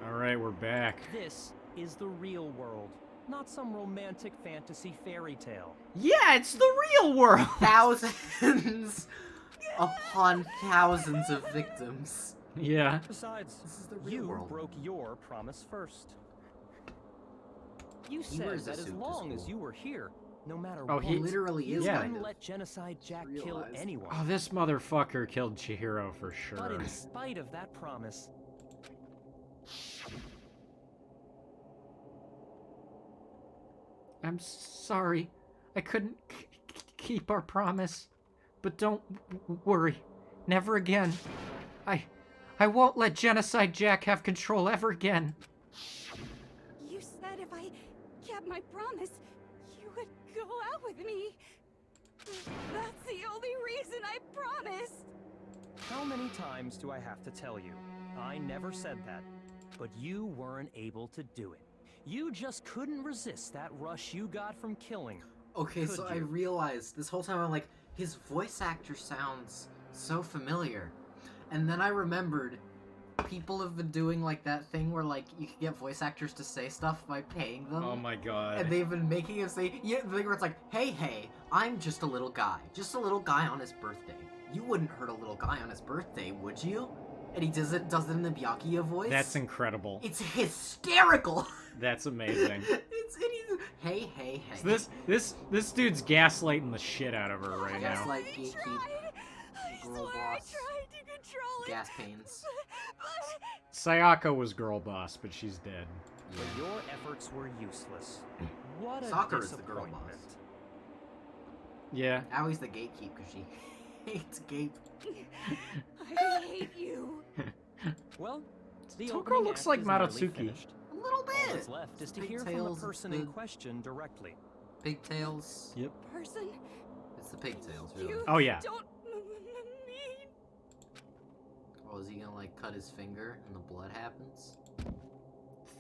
Alright, we're back. This is the real world, not some romantic fantasy fairy tale. Yeah, it's the real world! Thousands upon thousands of victims. Yeah. Besides, This is the real you world. broke your promise first. You He said wears a that as suit to long as school. you were here, no matter Oh, what, He literally you is Yeah. kind wouldn't of. let Genocide Jack kill realized. anyone. Oh, this motherfucker killed Chihiro for sure. But in spite of that promise, I'm sorry. I couldn't keep our promise. But don't worry. Never again. I won't let Genocide Jack have control ever again. You said if I kept my promise, you would go out with me. That's the only reason I promised. how many times do I have to tell you? I never said that, but you weren't able to do it. You just couldn't resist that rush you got from killing. Okay, Could so I you? realized this whole time I'm like, his voice actor sounds so familiar. And then I remembered people have been doing like that thing where like you can get voice actors to say stuff by paying them. Oh my god. And they've been making him say, yeah, the thing where it's like, hey, I'm just a little guy on his birthday. You wouldn't hurt a little guy on his birthday, would you? And he does it in the Byakuya voice. That's incredible. It's hysterical. That's amazing. Hey. So this dude's gaslighting the shit out of her right Gas now. like I gatekeep, tried. I girl swear I boss. tried to control it. gas pains. But Sayaka was girl boss, but she's dead. But your efforts were useless. What a Sakura is the girl disappointment. boss. Yeah. Aoi's the gatekeep because she hates Gape. I hate you. Well, the Toko opening looks act like is nearly Maratsuki. finished. A little All bit. that's left is to hear from the Pigtails, person in question directly. Pigtails. Yep. Person, It's the pigtails, really. you Oh yeah. don't mean. Oh, is he gonna like cut his finger and the blood happens?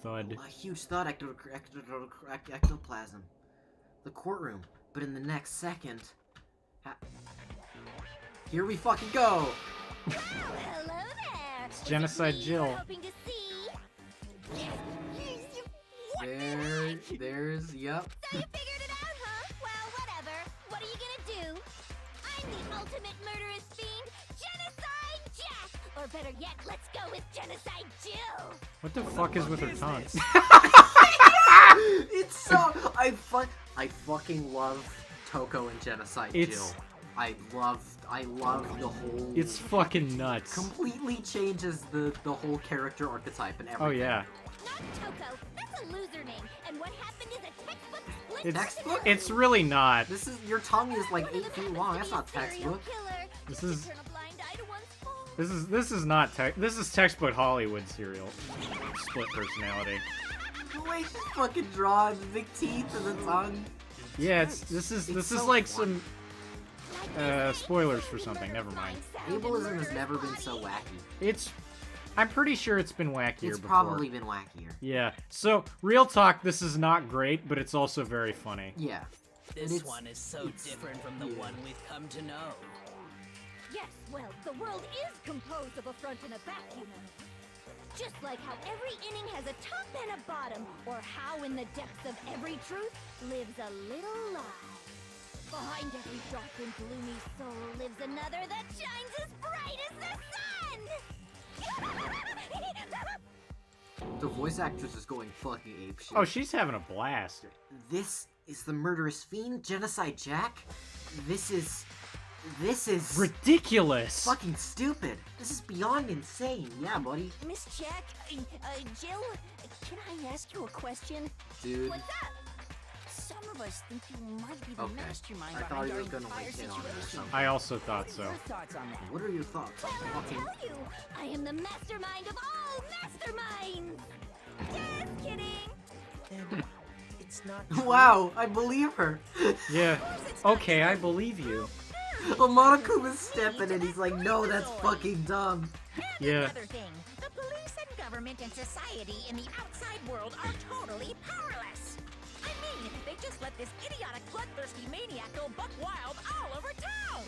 Thud. A huge thought, ectoplasm. The courtroom, but in the next second. Here we fucking go! Hello there. It's Genocide Jill. Hoping to see. There's, yep. So you figured it out, huh? Well, whatever. What are you gonna do? I'm the ultimate murderous fiend, Genocide Jack. Or better yet, let's go with Genocide Jill. What the fuck is with her tongue? It's so I fucking love Toko and Genocide Jill. It's- I love the whole. It's fucking nuts. completely changes the whole character archetype and everything. Oh yeah. Not Toko. That's a loser name. And what happened is a textbook split. It's Textbook? it's really not. This is your tongue is like 8 feet long. That's not textbook. This is- Turn a blind eye to one's fault. This is not this is textbook Hollywood serial. Split personality. The way she fucking draws the big teeth and the tongue. Yeah, this is so like funny. some spoilers for something. Never mind. Ableism has never been so wacky. I'm pretty sure it's been wackier It's before. probably been wackier. Yeah. So, real talk, this is not great, but it's also very funny. Yeah. This it's- one is so it's- different from the yeah. one we've come to know. Yes, well, the world is composed of a front and a back, you know. Just like how every inning has a top and a bottom, or how in the depths of every truth lives a little lie. Behind every dark and gloomy soul lives another that shines as bright as the sun! The voice actress is going fucking apeshit. Oh, she's having a blast. This is the murderous fiend, Genocide Jack. This is Ridiculous. fucking stupid. This is beyond insane. Yeah, buddy. Miss Jack, Jill, can I ask you a question? Dude. What's up? Some of us think you might be the Okay. mastermind I thought behind he our was gonna entire like hit on it or situation. something. I also thought so. Your thoughts on that? What are your thoughts on Well, I'll fucking... tell you, I am the mastermind of all masterminds! Just kidding! And it's not Wow, I believe her. Yeah. Okay, I believe you. Monokuma's stepping and he's like, no, that's fucking dumb. Yeah. Another thing, the police and government and society in the outside world are totally powerless. I mean, they just let this idiotic, bloodthirsty maniac go buck wild all over town.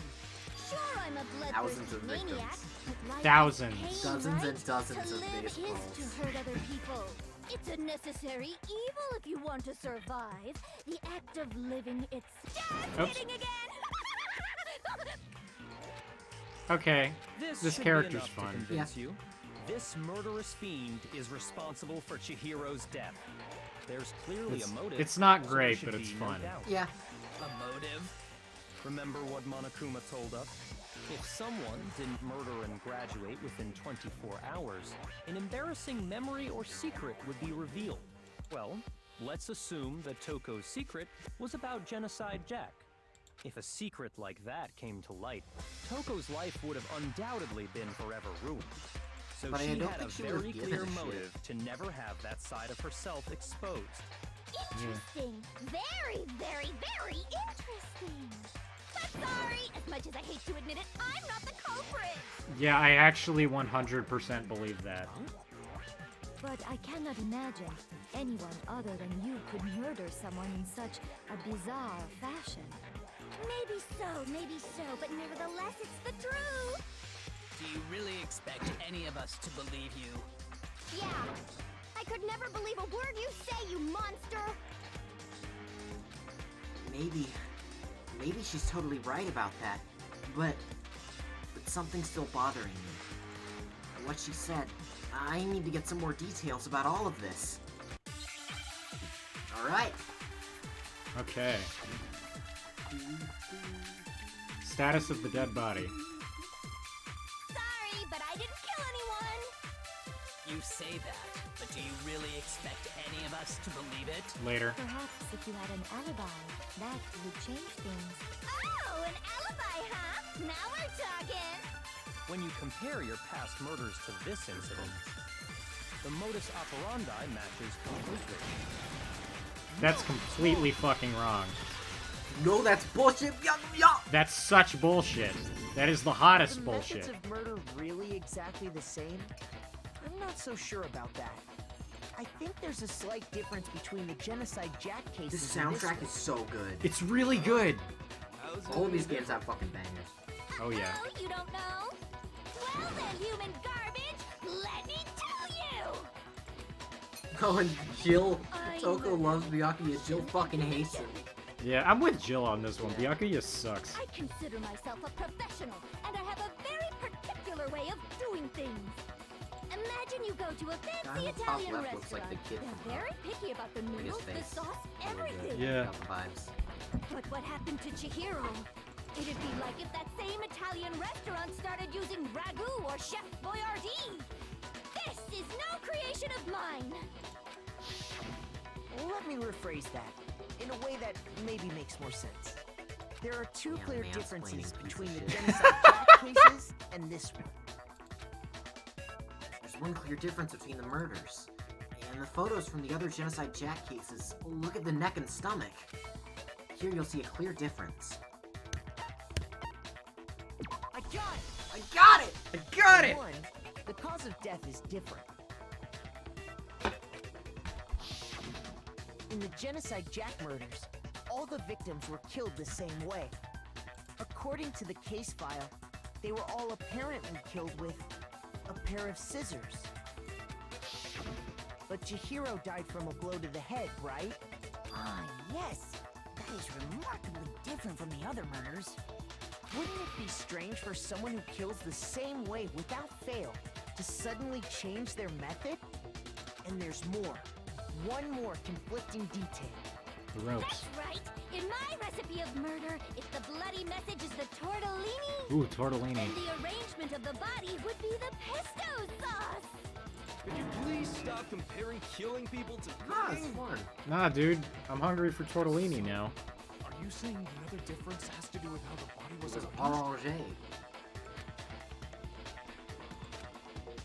Sure, I'm a Thousands bloodthirsty of maniac, victims. but life Thousands. is pain, Dozens right? and dozens to of live baseballs. is to hurt other people. It's a necessary evil if you want to survive. The act of living itself. Oops. Kidding again. Okay. This This should character's be enough fun. to convince you. This murderous fiend is responsible for Chihiro's death. There's clearly a motive. It's not so great, there but should it's be no fun. doubt. Yeah. A motive? Remember what Monokuma told us? If someone didn't murder and graduate within 24 hours, an embarrassing memory or secret would be revealed. Well, let's assume that Toko's secret was about Genocide Jack. If a secret like that came to light, Toko's life would have undoubtedly been forever ruined. So But I she don't had a think she would very have given clear a shit. motive to never have that side of herself exposed. Interesting. Very, very, very interesting. But sorry, as much as I hate to admit it, I'm not the culprit. Yeah, I actually 100% believe that. But I cannot imagine anyone other than you could murder someone in such a bizarre fashion. Maybe so, but nevertheless, it's the truth. Do you really expect any of us to believe you? Yeah, I could never believe a word you say, you monster. Maybe she's totally right about that, but something's still bothering me. What she said, I need to get some more details about all of this. Alright. Okay. Status of the dead body. Sorry, but I didn't kill anyone. You say that, but do you really expect any of us to believe it? Later. Perhaps if you had an alibi, that would change things. Oh, an alibi, huh? Now we're talking. When you compare your past murders to this incident, the modus operandi matches completely. That's completely fucking wrong. No, that's bullshit! That's such bullshit. That is the hottest the bullshit. methods of murder really exactly the same? I'm not so sure about that. I think there's a slight difference between the Genocide Jack cases This and soundtrack one. is so good. It's really good. All of these games have fucking bangers. Oh yeah. Oh, you don't know? Well then, human garbage, let me tell you! Oh, and Jill, I Toko loves Byakuya, Jill fucking hates him. Yeah, I'm with Jill on this one. Byakuya sucks. I consider myself a professional, and I have a very particular way of doing things. Imagine you go to a Guy fancy on the top Italian left looks restaurant. like the kid They're from very picky about the his noodles, the face. sauce, A little bit. everything. Yeah. Got the vibes. But what happened to Chihiro? It'd be like if that same Italian restaurant started using ragu or Chef Boyardee. This is no creation of mine. Let me rephrase that in a way that maybe makes more sense. There are two Yeah, clear mansplaining differences piece between of the shit. Genocide Jack cases and this one. There's one clear difference between the murders. And the photos from the other Genocide Jack cases, look at the neck and stomach. Here you'll see a clear difference. I got it! I got it! I got it! One, the cause of death is different. In the Genocide Jack murders, all the victims were killed the same way. According to the case file, they were all apparently killed with a pair of scissors. But Chihiro died from a blow to the head, right? Ah, yes. That is remarkably different from the other murders. Wouldn't it be strange for someone who kills the same way without fail to suddenly change their method? And there's more. One more conflicting detail. The ropes. That's right. In my recipe of murder, if the bloody message is the tortellini, Ooh, tortellini. then the arrangement of the body would be the pesto sauce. Could you please stop comparing killing people to Ah, it's fun. Nah, dude. I'm hungry for tortellini now. Are you saying the other difference has to do with how the body was It was arranged? arrangé.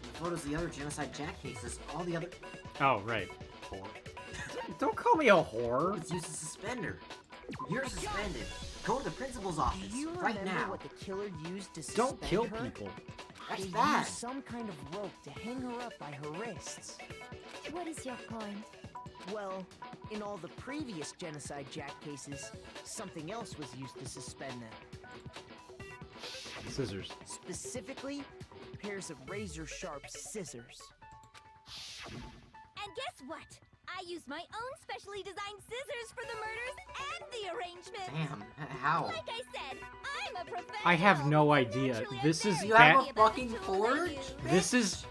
The photos of the other Genocide Jack cases, all the other... Oh, right. Whore. Don't call me a whore. Let's use a suspender. You're suspended. Go to the principal's office, Do you right remember now. what the killer used to Don't suspend kill her? people. That's They bad. used some kind of rope to hang her up by her wrists. What is your point? Well, in all the previous Genocide Jack cases, something else was used to suspend them. Scissors. Specifically, pairs of razor-sharp scissors. And guess what? I used my own specially designed scissors for the murders and the arrangement. Damn, how? Like I said, I'm a professional. I have no idea. This is You have bat. a fucking forge? This is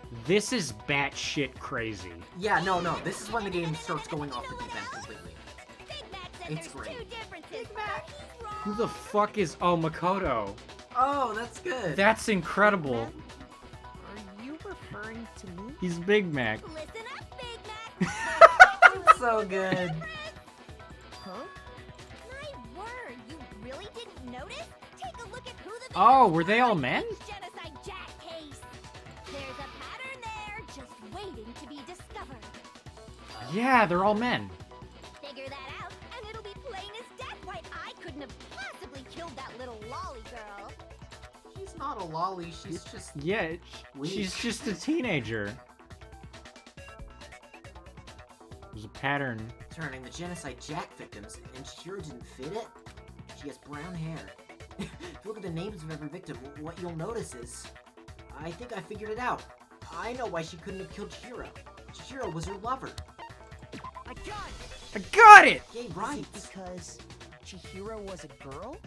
batshit crazy. Yeah, no, this is when the game starts going off the deep end completely. Big Mac said It's there's great. two differences. He's wrong. Who the fuck is Makoto? Oh, that's good. That's incredible. Are you referring to me? He's Big Mac. Listen up, Big Mac. so good. Huh? My word, you really didn't notice? Take a look at who the Oh, were they all men? Genocide Jack case. There's a pattern there, just waiting to be discovered. Yeah, they're all men. Figure that out, and it'll be plain as death why I couldn't have possibly killed that little lolly girl. She's not a lolly, she's just... Yeah, Weak. she's just a teenager. There's a pattern. Turning the Genocide Jack victims, and Shiro didn't fit it? She has brown hair. If you look at the names of every victim, what you'll notice is... I think I figured it out. I know why she couldn't have killed Shiro. Shiro was her lover. I got it! I got it! Yay, Is right. it because Chihiro was a girl?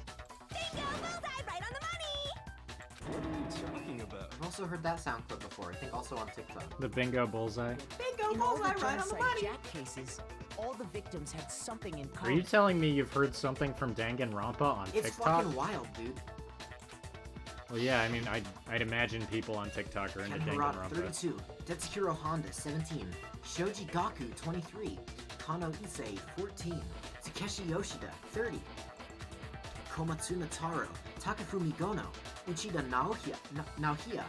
Bingo, bullseye, right on the money! What are you talking about? I've also heard that sound clip before, I think also on TikTok. The bingo bullseye. Bingo, In all the bullseye, right on the Genocide money! Jack cases, all the victims had something in Are common. you telling me you've heard something from Danganronpa on It's TikTok? fucking wild, dude. Well, yeah, I mean, I'd imagine people on TikTok are into Ken Murata, Danganronpa. 32. Tetsuhiro Honda, 17. Shoji Gaku, 23. Kano Issei, 14. Takeshi Yoshida, 30. Komatsuna Taro, Takafumi Gono, Uchida Naohia,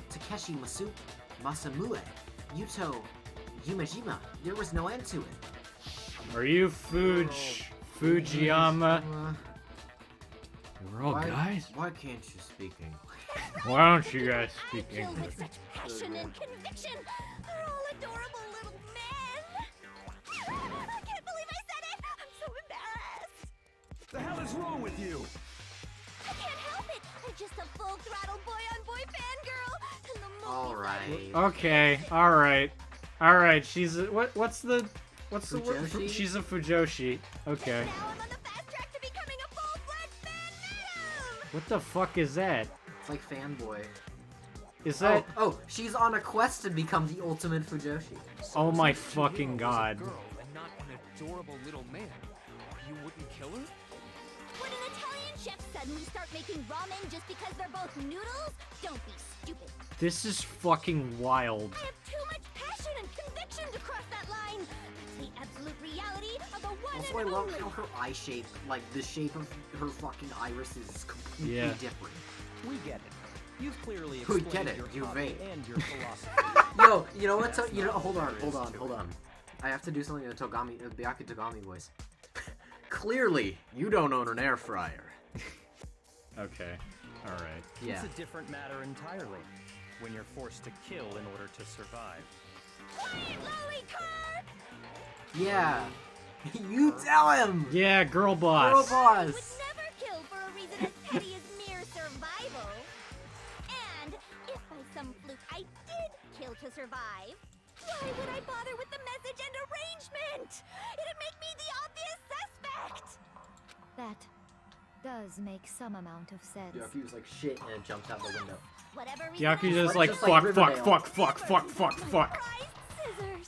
Takeshi Masamue, Yuto Yumejima. There was no end to it. Are you Fujiyama? We're all guys? Why can't you speak English? Why don't you guys speak I kill English? with such passion and conviction. They're all adorable little men. I can't believe I said it. I'm so embarrassed. The hell is wrong with you? I can't help it. I'm just a full throttle boy-on-boy fangirl. And the movie Alright. Okay, alright, she's a, what's the word? Fujoshi? She's a Fujoshi. Okay. Now I'm on the fast track to becoming a full-fledged fan. What the fuck is that? It's like fanboy. Is that Oh, she's on a quest to become the ultimate Fujoshi. Oh my Chihiro fucking was a god. girl and not an adorable little man. You wouldn't kill her? Would an Italian chef suddenly start making ramen just because they're both noodles? Don't be stupid. This is fucking wild. I have too much passion and conviction to cross that line. That's the absolute reality of the one Also, I and love only. how her eye shape, like the shape of her fucking iris is completely Yeah. different. We get it. You've clearly We explained get it, your you hobby vape. and your philosophy. Yo, you know what? Hold on. I have to do something in a Byakuya Togami voice. Clearly, you don't own an air fryer. Okay. Alright. Yeah. It's a different matter entirely. When you're forced to kill in order to survive. Quiet, lolly car! Yeah. You tell him! Yeah, girl boss. Girl I would boss! never kill for a reason as petty as mere survival. And if by some fluke I did kill to survive, why would I bother with the message and arrangement? It'd make me the obvious suspect. That does make some amount of sense. Yaku's like shit and it jumps out the window. Whatever reason Yaku's I just like Just fuck, like fuck, Riverdale. fuck. Christ, scissors.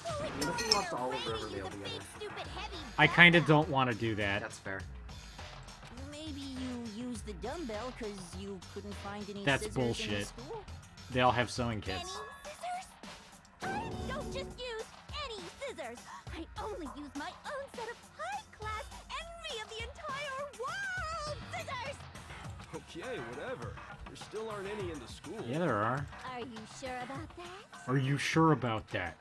Oh, it What if we doesn't watched all of already Riverdale use a together? big, stupid, heavy I kinda bag. don't want to do that. That's fair. Maybe you used the dumbbell because you couldn't find any That's scissors in the bullshit. school? They all have sewing Any kits. scissors? Don't just use any scissors. I only use my own set of high-class envy of the entire world scissors. Okay, whatever. There still aren't any in the school. Yeah, there are. Are you sure about that? Are you sure about that?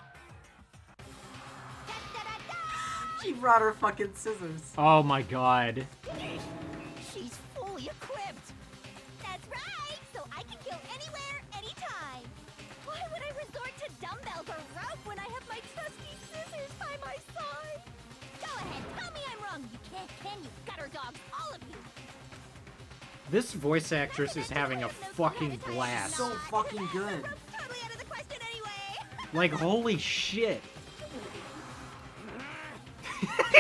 Da-da-da-da! She brought her fucking scissors. Oh my god. She's fully equipped. That's right, so I can kill anywhere, anytime. Why would I resort to dumbbells or rope when I have my trusty scissors by my side? Go ahead, tell me I'm wrong. You can't, can you? Gutter dogs, all of you. This voice actress is having a fucking blast. So fucking good. Totally out of the question anyway. Like, holy shit.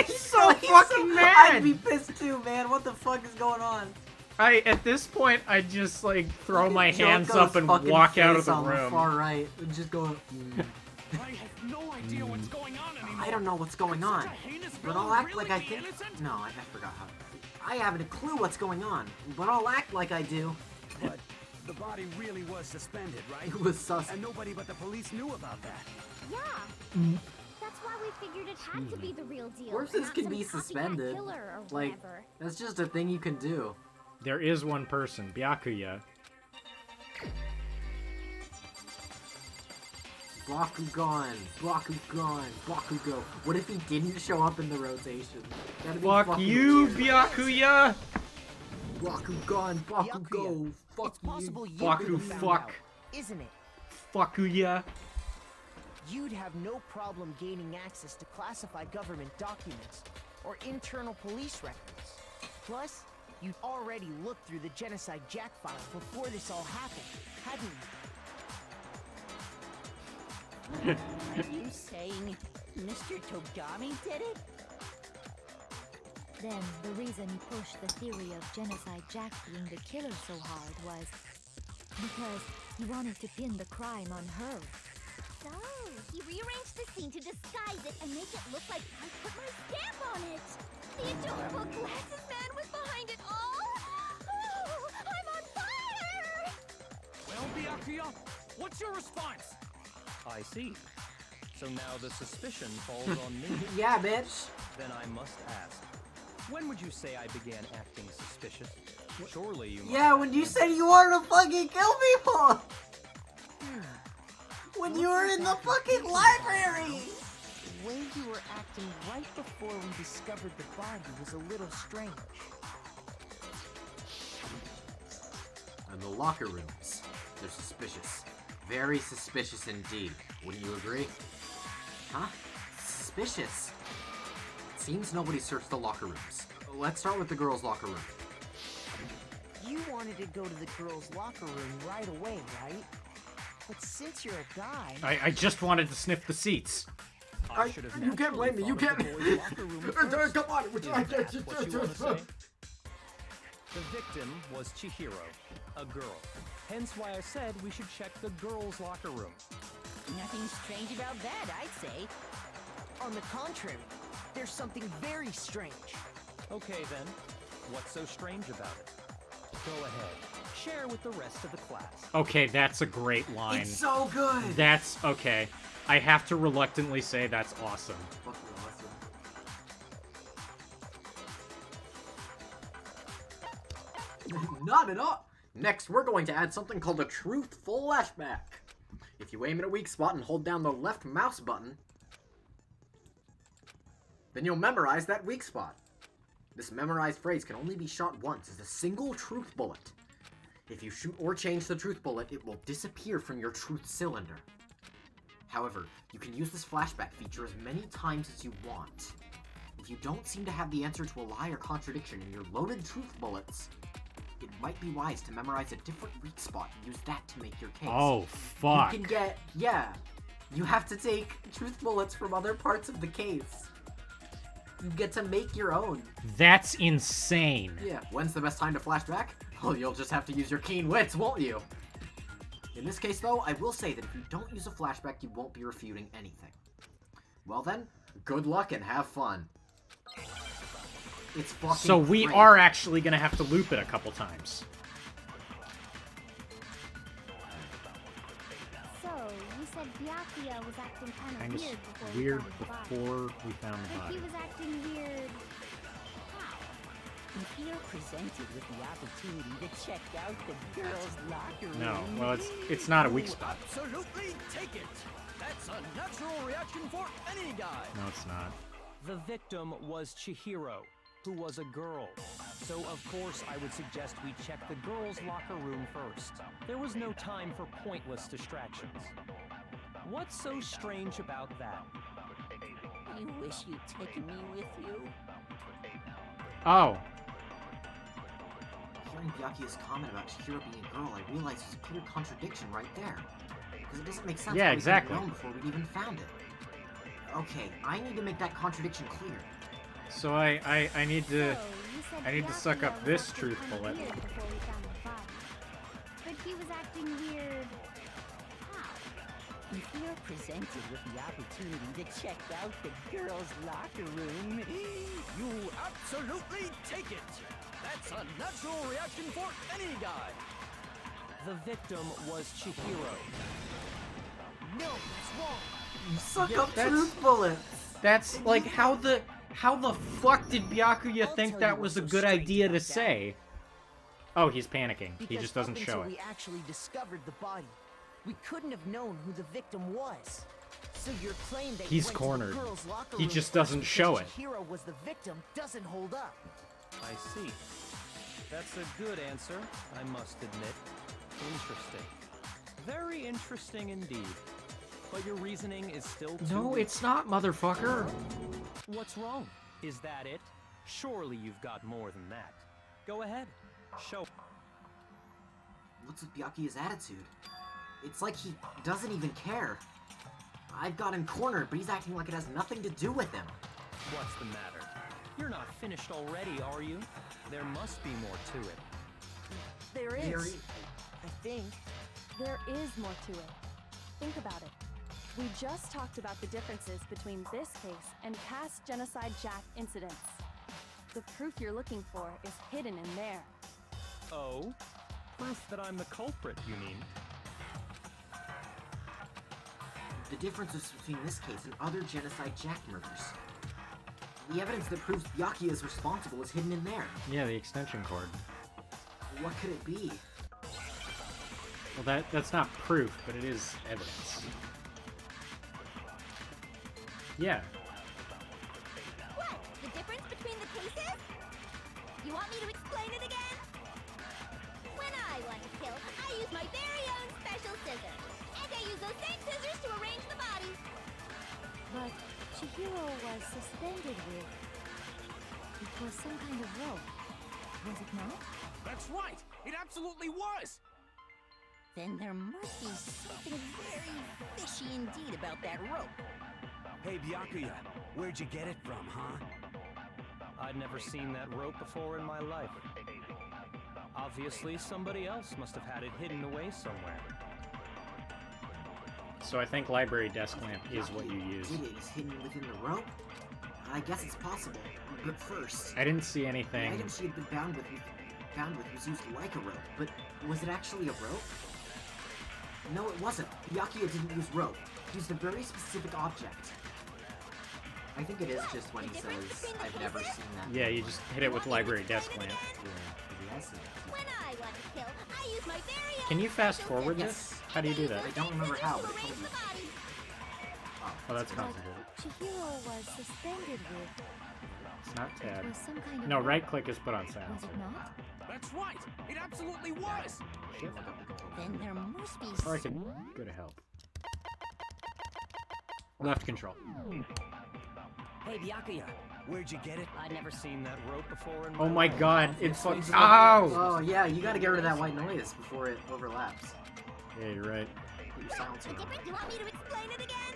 He's so fucking mad! I'd be pissed too, man. What the fuck is going on? At this point, I just, like, throw my hands Joko's up and fucking walk out of face the on room. far right. And just go. I have no idea what's going on anymore. I don't know what's going Such on, a heinous but villain I'll act really like I be think. innocent? No, I forgot how. I haven't a clue what's going on, but I'll act like I do. But the body really was suspended, right? It was sus. And nobody but the police knew about that. Yeah. That's why we figured it had to be the real deal. Corpses not can some be copycat suspended. killer or Like, whatever. that's just a thing you can do. There is one person, Byakuya. Bakugan, Bakugan, Bakugo. What if he didn't show up in the rotation? That'd be Fuck fucking you, weird. Byakuya! Bakugan, Bakugo, fuck It's possible you. you Baku could have found fuck. out, isn't it? Fuckuya. You'd have no problem gaining access to classified government documents or internal police records. Plus, you'd already looked through the Genocide Jack files before this all happened, hadn't you? Are you saying Mr. Togami did it? Then the reason he pushed the theory of Genocide Jack being the killer so hard was because he wanted to pin the crime on her. So, he rearranged the scene to disguise it and make it look like I put my stamp on it. The adorable glasses man was behind it all. Oh, I'm on fire! Well, Byakuya, what's your response? I see. So now the suspicion falls on me. Yeah, bitch. Then I must ask, when would you say I began acting suspicious? Surely you must. Yeah, when you said you wanted to fucking kill people. When you were in the fucking library. The way you were acting right before we discovered the body was a little strange. And the locker rooms. They're suspicious. Very suspicious indeed. Wouldn't you agree? Huh? Suspicious. It seems nobody searched the locker rooms. Let's start with the girls' locker room. You wanted to go to the girls' locker room right away, right? But since you're a guy... I just wanted to sniff the seats. I should have You can't blame me, you naturally can't. thought of the boys' locker room first. Come on, Is that what you want to say? The victim was Chihiro, a girl. Hence why I said we should check the girls' locker room. Nothing strange about that, I'd say. On the contrary, there's something very strange. Okay then, what's so strange about it? Go ahead, share with the rest of the class. Okay, that's a great line. It's so good. That's okay. I have to reluctantly say that's awesome. Fucking awesome. Not at all. Next, we're going to add something called a truth flashback. If you aim at a weak spot and hold down the left mouse button, then you'll memorize that weak spot. This memorized phrase can only be shot once as a single truth bullet. If you shoot or change the truth bullet, it will disappear from your truth cylinder. However, you can use this flashback feature as many times as you want. If you don't seem to have the answer to a lie or contradiction in your loaded truth bullets, it might be wise to memorize a different weak spot and use that to make your case. Oh, fuck. You can get, yeah, you have to take truth bullets from other parts of the case. You get to make your own. That's insane. Yeah, when's the best time to flashback? Well, you'll just have to use your keen wits, won't you? In this case, though, I will say that if you don't use a flashback, you won't be refuting anything. Well then, good luck and have fun. It's fucking So we great. are actually gonna have to loop it a couple times. So, you said Byakuya was acting kind of Kind weird of before weird we found the body. before we found the Like he body. was acting weird. If you're presented with the opportunity to check out the girls' locker room... No, well, it's not a weak spot. Absolutely take it! That's a natural reaction for any guy! No, it's not. The victim was Chihiro, who was a girl. So of course I would suggest we check the girls' locker room first. There was no time for pointless distractions. What's so strange about that? I wish you'd taken me with you. Oh. Hearing Byakuya's comment about Chihiro being a girl, I realized there's a clear contradiction right there. Because it doesn't make sense Yeah, how we exactly. couldn't have known before we even found it. Okay, I need to make that contradiction clear. So I need to So, you said I need to suck Byakuya up was this acting truth kinda bullet. weird before we found the body. But he was acting weird. How? If you're presented with the opportunity to check out the girls' locker room, You absolutely take it! That's a natural reaction for any guy! The victim was Chihiro. No, that's wrong. You suck Yeah, up that's- truth bullets! That's like how the fuck did Byakuya I'll think tell that you was a what's good so strange idea to about that. say? Oh, he's panicking. He Because just doesn't up show until it. we actually discovered the body, we couldn't have known who the victim was. So your claim that He's you went cornered. to the girls' locker He room just first doesn't because show it. Chihiro was the victim doesn't hold up. I see. That's a good answer, I must admit. Interesting. Very interesting indeed. But your reasoning is still too No, weak. it's not, motherfucker. What's wrong? Is that it? Surely you've got more than that. Go ahead. Show. What's with Byakuya's attitude? It's like he doesn't even care. I've got him cornered, but he's acting like it has nothing to do with him. What's the matter? You're not finished already, are you? There must be more to it. There is. I think. There is more to it. Think about it. We just talked about the differences between this case and past Genocide Jack incidents. The proof you're looking for is hidden in there. Oh? Proof that I'm the culprit, you mean? The differences between this case and other Genocide Jack murders. The evidence that proves Byakuya is responsible is hidden in there. Yeah, the extension cord. What could it be? Well, that's not proof, but it is evidence. Yeah. What? The difference between the cases? You want me to explain it again? When I want to kill, I use my very own special scissors. And I use those same scissors to arrange the body. But Chihiro was suspended with... It was some kind of rope. Was it not? That's right! It absolutely was! then there must be something very fishy indeed about that rope. Hey, Byakuya, where'd you get it from, huh? I'd never seen that rope before in my life. Obviously, somebody else must have had it hidden away somewhere. So I think library desk lamp is what you use. Did it is hidden within the rope? I guess it's possible. But first, I didn't see the anything. item she had been found with was used like a rope. But was it actually a rope? No, it wasn't. Byakuya didn't use rope. He used a very specific object. I think it is just when he says, I've never seen that. Yeah, you just hit it with library desk lamp. Yeah, maybe I see it. When I want to kill, I use my very own Can you fast special forward scissors. this? How do you do that? I don't remember how, but it Arrange told me. the body. Oh, that's But complicated. Chihiro was suspended with... It's not It tab. was some kind of No, rope. right click is put on Was silencer. it not? That's right! It absolutely was! Shift. Then there must be Or I can go to help. Left control. Hey, Byakuya, where'd you get it? I'd never seen that rope before in my Oh my life. god, it's Obviously, fucking. somebody Ow! Oh yeah, you gotta get rid of that white noise before it overlaps. Yeah, you're right. Put your silencer The on. difference? You want me to explain it again?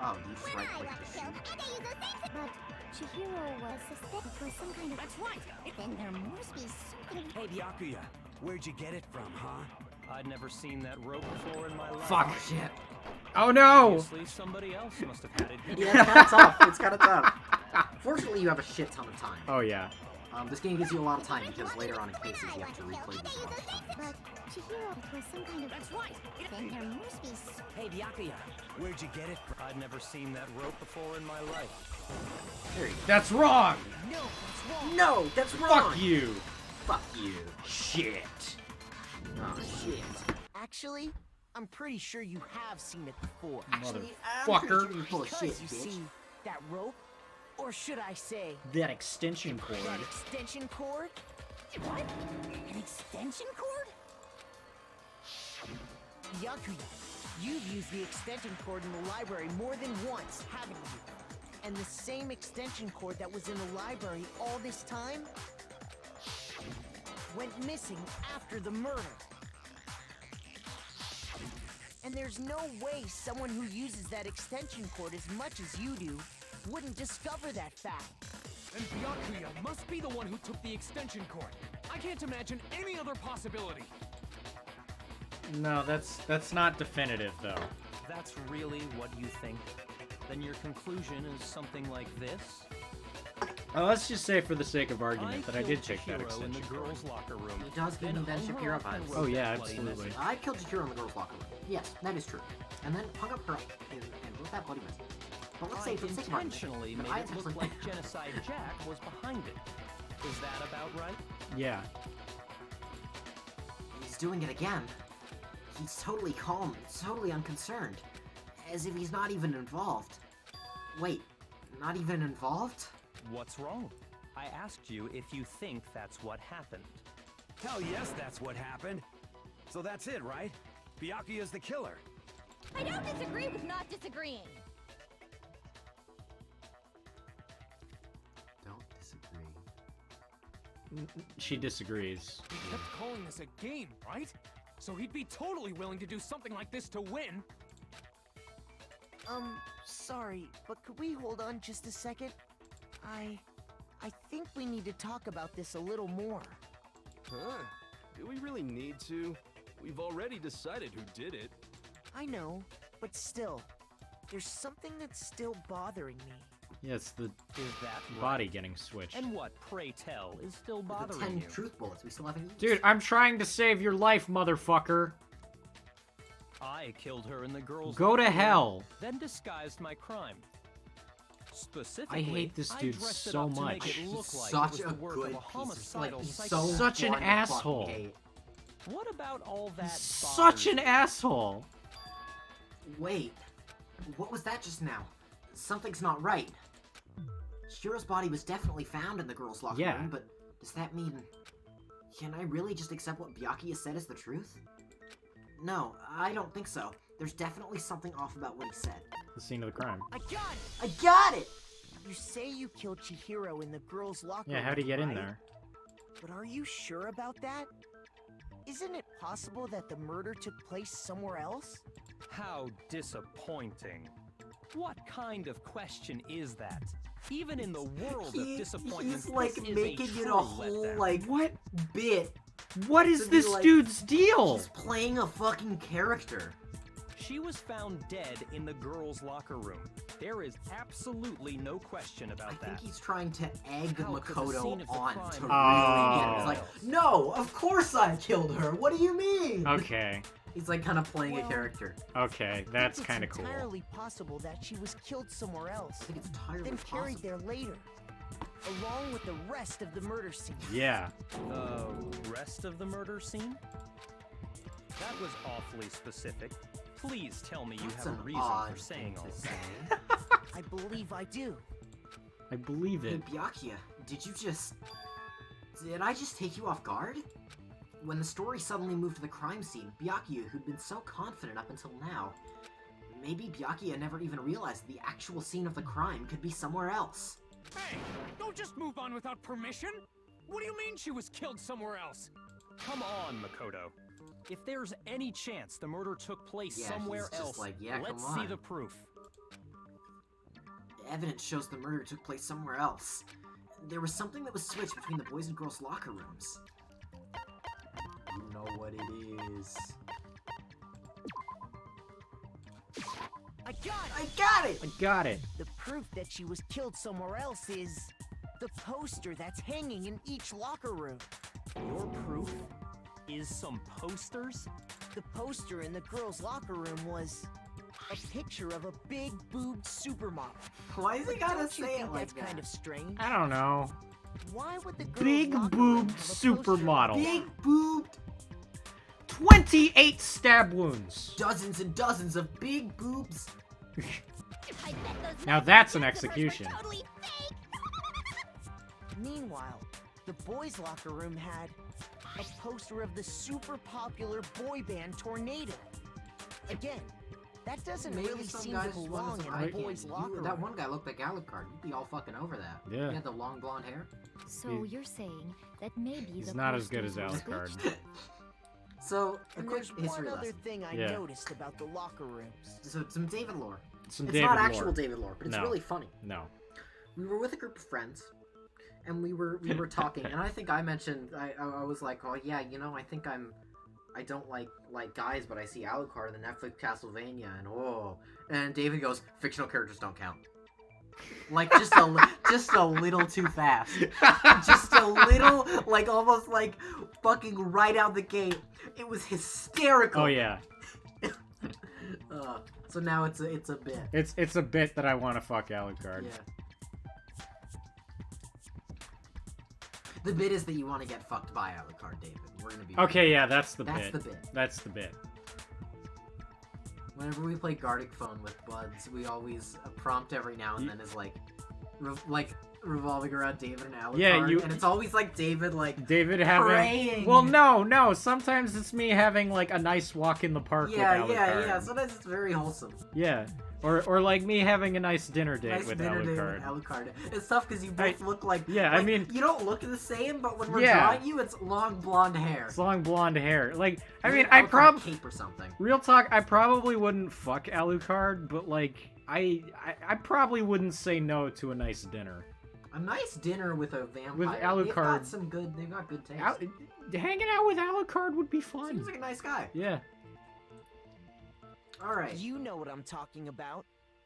Oh, you just When right I click want to to kill, shoot. and I use those same scissors. But Chihiro was suspended. It was some kind of... That's right! Then there must be something. Hey, Byakuya, where'd you get it from, huh? I'd never seen that rope before in my life. Fuck. Oh shit. Oh no! Obviously, somebody else must have had it hidden. Yeah, it's kinda tough. It's kinda tough. Fortunately, you have a shit ton of time. Oh yeah. This game gives you a lot of time because later on in cases you have to replay these a lot of times. But Chihiro, it was some kind of... That's right! Then there must be something. Hey, Byakuya, where'd you get it from? I'd never seen that rope before in my life. There you That's wrong! No, that's wrong. go. No, that's wrong. Fuck you! Fuck you. Shit. Oh shit. Actually, I'm pretty sure you have seen it before. Actually, Motherfucker. you're full of Because shit, you bitch. see that rope, or should I say, That extension cord. that extension cord? What? An extension cord? Byakuya, you've used the extension cord in the library more than once, haven't you? And the same extension cord that was in the library all this time? went missing after the murder. And there's no way someone who uses that extension cord as much as you do wouldn't discover that fact. And Byakuya must be the one who took the extension cord. I can't imagine any other possibility. No, that's not definitive, though. That's really what you think? Then your conclusion is something like this? Let's just say, for the sake of argument, that I did take that in extension the cord. girls' locker room. It does give me Ben Shapiro vibes. Oh yeah, absolutely. I killed Chihiro in the girls' locker room. Yes, that is true. And then hung up her and wrote that bloody mess. But let's say, for the sake of argument, intentionally made it look like Genocide Jack was behind it. Is that about right? Yeah. He's doing it again. He's totally calm, totally unconcerned. As if he's not even involved. Wait, not even involved? What's wrong? I asked you if you think that's what happened. Hell yes, that's what happened. So that's it, right? Byakuya's the killer. I don't disagree with not disagreeing. Don't disagree. She disagrees. He kept calling this a game, right? So he'd be totally willing to do something like this to win. Sorry, but could we hold on just a second? I think we need to talk about this a little more. Huh? Do we really need to? We've already decided who did it. I know, but still, there's something that's still bothering me. Yes, the Is that body getting switched. And what, pray tell, is still The bothering 10 you? truth bullets we still haven't used. Dude, I'm trying to save your life, motherfucker. I killed her in the girls' Go to locker room, hell. Then disguised my crime. Specifically, I hate this dude dressed it so up to much. make it look He's like such it was a the work good of a piece of homicidal he's so psychopath. Such an one to fucking asshole. hate. What about all that? Such an asshole. Wait, what was that just now? Something's not right. Shiro's body was definitely found in the girls' locker room, but does that mean... Can I really just accept what Byakuya said as the truth? No, I don't think so. There's definitely something off about what he said. The scene of the crime. I got it! I got it! You say you killed Chihiro in the girls' locker room, Yeah, how'd he get in right? there? But are you sure about that? Isn't it possible that the murder took place somewhere else? How disappointing. What kind of question is that? Even in the world of disappointment, He's like this is making a it true a whole letdown. like What? bit. What is to be this like, dude's deal? He's playing a fucking character. She was found dead in the girls' locker room. There is absolutely no question about I that. think he's trying to egg How could the Makoto scene of the on crime to be really get it. He's Oh. like, no, of course I killed her. What do you mean? Okay. He's like kind of playing Well, a character. Okay, that's kind of It's cool. entirely possible that she was killed somewhere else, I think it's entirely then carried possible. there later, along with the rest of the murder scene. Yeah. The rest of the murder scene? That was awfully specific. Please tell me you That's have a an reason odd for saying thing all to that. say. I believe I do. I believe Hey, it. Byakuya, did I just take you off guard? When the story suddenly moved to the crime scene, Byakuya, who'd been so confident up until now, maybe Byakuya never even realized the actual scene of the crime could be somewhere else. Hey, don't just move on without permission! What do you mean she was killed somewhere else? Come on, Makoto. If there's any chance the murder took place Yeah, somewhere he's just else, like, yeah, let's come see on. the proof. Evidence shows the murder took place somewhere else. There was something that was switched between the boys' and girls' locker rooms. You know what it is. I got it! I got it! I got it. The proof that she was killed somewhere else is the poster that's hanging in each locker room. Your proof is some posters? The poster in the girls' locker room was a picture of a big-boobed supermodel. Why is he gotta Don't you say think it like that's that? kind of strange? I don't know. Why would the girls' Big locker room boobed have a poster of supermodel. Big boobed, 28 stab wounds. dozens and dozens of big boobs. I bet those Now nice that's an jets of hers were execution. Totally fake. Meanwhile, the boys' locker room had a poster of the super popular boy band Tornado. Again, that doesn't Maybe really some seem guy to just wanted belong some in eye a boys' candy. locker room. That one guy looked like Alucard. You'd be all fucking over that. Yeah. He had the long blonde hair. So you're saying that maybe He's the not as good as posters were Alucard. switched? So, a And quick there's history one other lesson. thing I Yeah. noticed about the locker rooms. So, some David lore. Some It's David not lore. actual David lore, but it's No. really funny. No. We were with a group of friends, and we were talking, and I think I mentioned, I was like, oh yeah, you know, I don't like guys, but I see Alucard in the Netflix Castlevania, and David goes, fictional characters don't count. Like, just a little too fast. Just a little, like, almost like fucking right out the gate. It was hysterical. Oh yeah. So now it's a bit. It's a bit that I want to fuck Alucard. Yeah. The bit is that you want to get fucked by Alucard, David. We're gonna be Okay, yeah, that's the That's bit. the bit. That's the bit. Whenever we play Gartic Phone with buds, we always prompt every now and then is like revolving around David and Alucard. Yeah, and it's always like David David having. praying. Well, no. Sometimes it's me having like a nice walk in the park with Alucard. Yeah. Sometimes it's very wholesome. Yeah. Or like me having a nice dinner date Nice with dinner date Alucard. with Alucard. It's tough because you both look like. Yeah, like, I mean. you don't look the same, but when we're Yeah. drawing you, it's long blonde hair. It's long blonde hair. Like, I You mean, need I Alucard probably. cape or something. Real talk, I probably wouldn't fuck Alucard, but like, I probably wouldn't say no to a nice dinner. A nice dinner with a vampire. With They've Alucard. got good taste. Hanging out with Alucard would be fun. Seems like a nice guy. Yeah. Alright. You know what I'm talking about,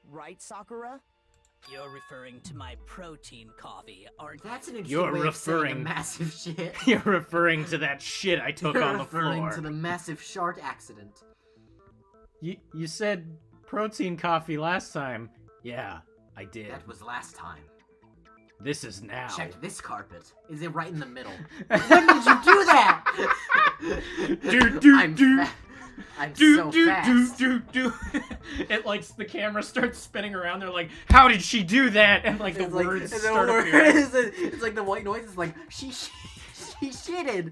right, Sakura? You're referring to my protein coffee, aren't you? That's an interesting way of saying a massive shit. You're referring to that shit I took You're on the referring floor. to the massive shark accident. You said protein coffee last time. Yeah, I did. That was last time. This is now. Check this carpet. Is it right in the middle? When did you do that? I'm so fast. It like the camera starts spinning around. They're like, "How did she do that?" And like the It's words and start the appearing. it's like the white noise is like she shitted.